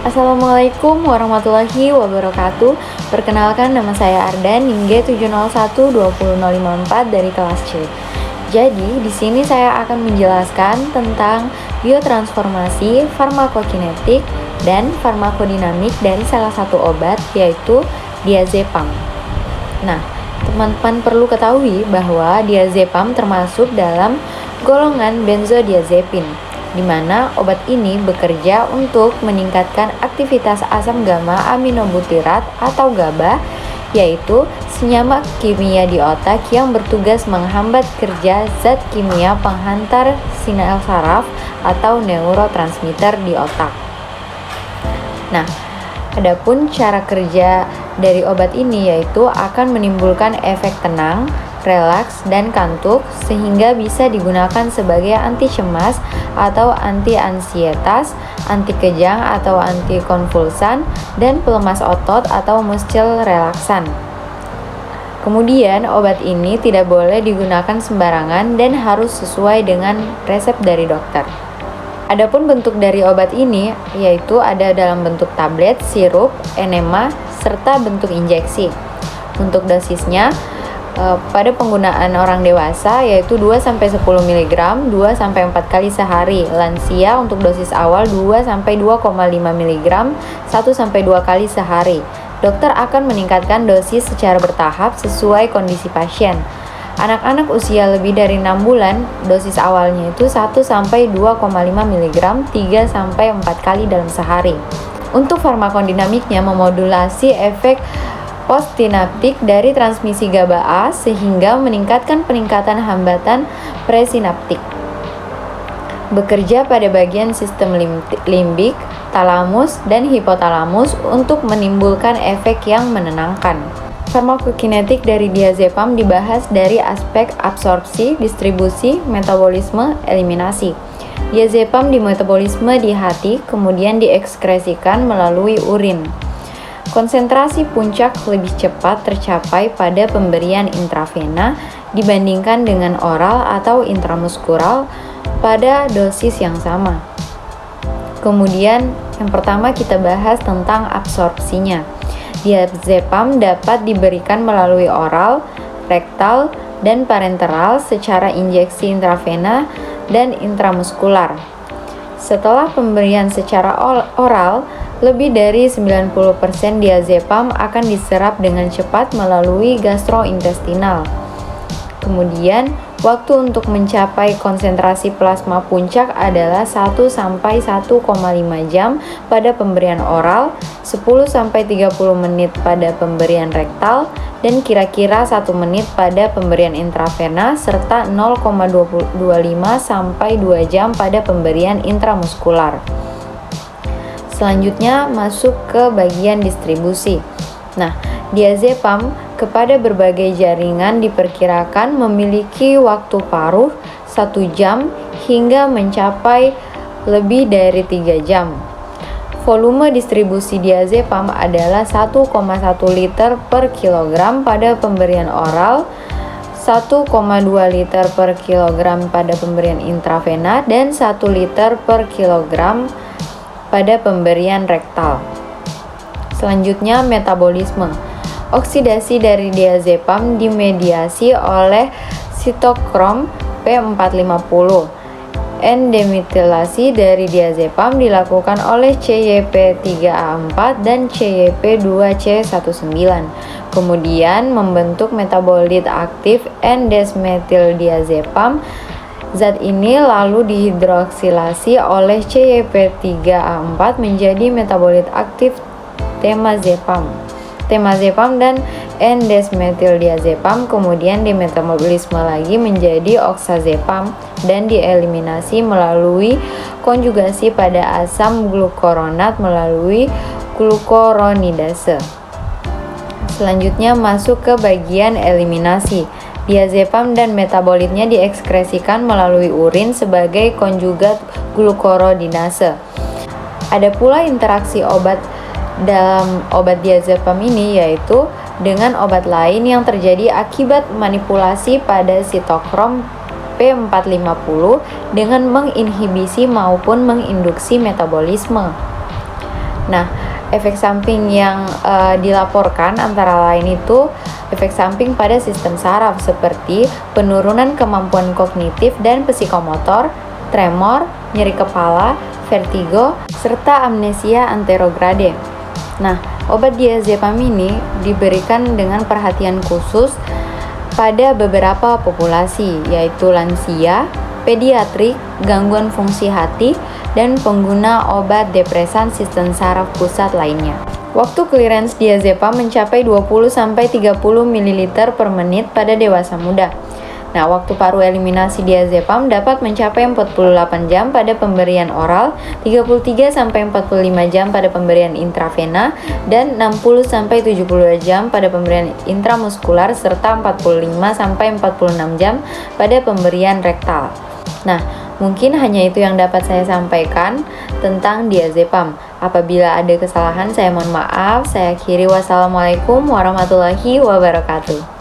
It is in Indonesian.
Assalamualaikum warahmatullahi wabarakatuh. Perkenalkan, nama saya Ardan, NIM 701-20054 dari kelas C. Jadi, di sini saya akan menjelaskan tentang biotransformasi, farmakokinetik, dan farmakodinamik dari salah satu obat, yaitu diazepam. Nah, teman-teman perlu ketahui bahwa diazepam termasuk dalam golongan benzodiazepin, di mana obat ini bekerja untuk meningkatkan aktivitas asam gamma aminobutirat atau GABA, yaitu senyawa kimia di otak yang bertugas menghambat kerja zat kimia penghantar sinyal saraf atau neurotransmitter di otak. Nah, adapun cara kerja dari obat ini yaitu akan menimbulkan efek tenang, relaks, dan kantuk sehingga bisa digunakan sebagai anti cemas atau anti ansietas, anti kejang atau anti konvulsan, dan pelemas otot atau muscle relaksan. Kemudian obat ini tidak boleh digunakan sembarangan dan harus sesuai dengan resep dari dokter. Adapun bentuk dari obat ini yaitu ada dalam bentuk tablet, sirup, enema, serta bentuk injeksi. Untuk dosisnya pada penggunaan orang dewasa yaitu 2-10 mg 2-4 kali sehari. Lansia untuk dosis awal 2-2,5 mg 1-2 kali sehari. Dokter akan meningkatkan dosis secara bertahap sesuai kondisi pasien. Anak-anak usia lebih dari 6 bulan, dosis awalnya itu 1-2,5 mg 3-4 kali dalam sehari. Untuk farmakodinamiknya memodulasi efek postsinaptik dari transmisi GABA A sehingga meningkatkan peningkatan hambatan presinaptik. Bekerja pada bagian sistem limbik, talamus, dan hipotalamus untuk menimbulkan efek yang menenangkan. Farmakokinetik dari diazepam dibahas dari aspek absorpsi, distribusi, metabolisme, eliminasi. Diazepam dimetabolisme di hati, kemudian diekskresikan melalui urin. Konsentrasi puncak lebih cepat tercapai pada pemberian intravena dibandingkan dengan oral atau intramuskural pada dosis yang sama. Kemudian, yang pertama kita bahas tentang absorpsinya. Diazepam dapat diberikan melalui oral, rektal, dan parenteral secara injeksi intravena dan intramuskular. Setelah pemberian secara oral, lebih dari 90% diazepam akan diserap dengan cepat melalui gastrointestinal. Kemudian, waktu untuk mencapai konsentrasi plasma puncak adalah 1-1,5 jam pada pemberian oral, 10-30 menit pada pemberian rektal, dan kira-kira 1 menit pada pemberian intravena, serta 0,25-2 jam pada pemberian intramuskular. Selanjutnya masuk ke bagian distribusi. Nah, diazepam kepada berbagai jaringan diperkirakan memiliki waktu paruh 1 jam hingga mencapai lebih dari 3 jam. Volume distribusi diazepam adalah 1,1 liter per kilogram pada pemberian oral, 1,2 liter per kilogram pada pemberian intravena, dan 1 liter per kilogram pada pemberian rektal. Selanjutnya, metabolisme. Oksidasi dari diazepam dimediasi oleh sitokrom P450. N-demetilasi dari diazepam dilakukan oleh CYP3A4 dan CYP2C19. Kemudian membentuk metabolit aktif N-desmetildiazepam. Zat ini lalu dihidroksilasi oleh CYP3A4 menjadi metabolit aktif temazepam. Temazepam dan N-desmetildiazepam kemudian dimetabolisme lagi menjadi oxazepam dan dieliminasi melalui konjugasi pada asam glukuronat melalui glukuronidase. Selanjutnya masuk ke bagian eliminasi. Diazepam dan metabolitnya diekskresikan melalui urin sebagai konjugat glukuronidase. Ada pula interaksi obat dalam obat diazepam ini yaitu dengan obat lain yang terjadi akibat manipulasi pada sitokrom P450 dengan menginhibisi maupun menginduksi metabolisme. Nah, efek samping yang dilaporkan antara lain itu efek samping pada sistem saraf seperti penurunan kemampuan kognitif dan psikomotor, tremor, nyeri kepala, vertigo, serta amnesia anterograde. Nah, obat diazepam ini diberikan dengan perhatian khusus pada beberapa populasi, yaitu lansia, pediatrik, gangguan fungsi hati, dan pengguna obat depresan sistem saraf pusat lainnya. Waktu clearance diazepam mencapai 20-30 ml per menit pada dewasa muda. Nah, waktu paru eliminasi diazepam dapat mencapai 48 jam pada pemberian oral, 33-45 jam pada pemberian intravena, dan 60-72 jam pada pemberian intramuskular, serta 45-46 jam pada pemberian rektal. Nah, mungkin hanya itu yang dapat saya sampaikan tentang diazepam. Apabila ada kesalahan, saya mohon maaf. Saya akhiri. Wassalamualaikum warahmatullahi wabarakatuh.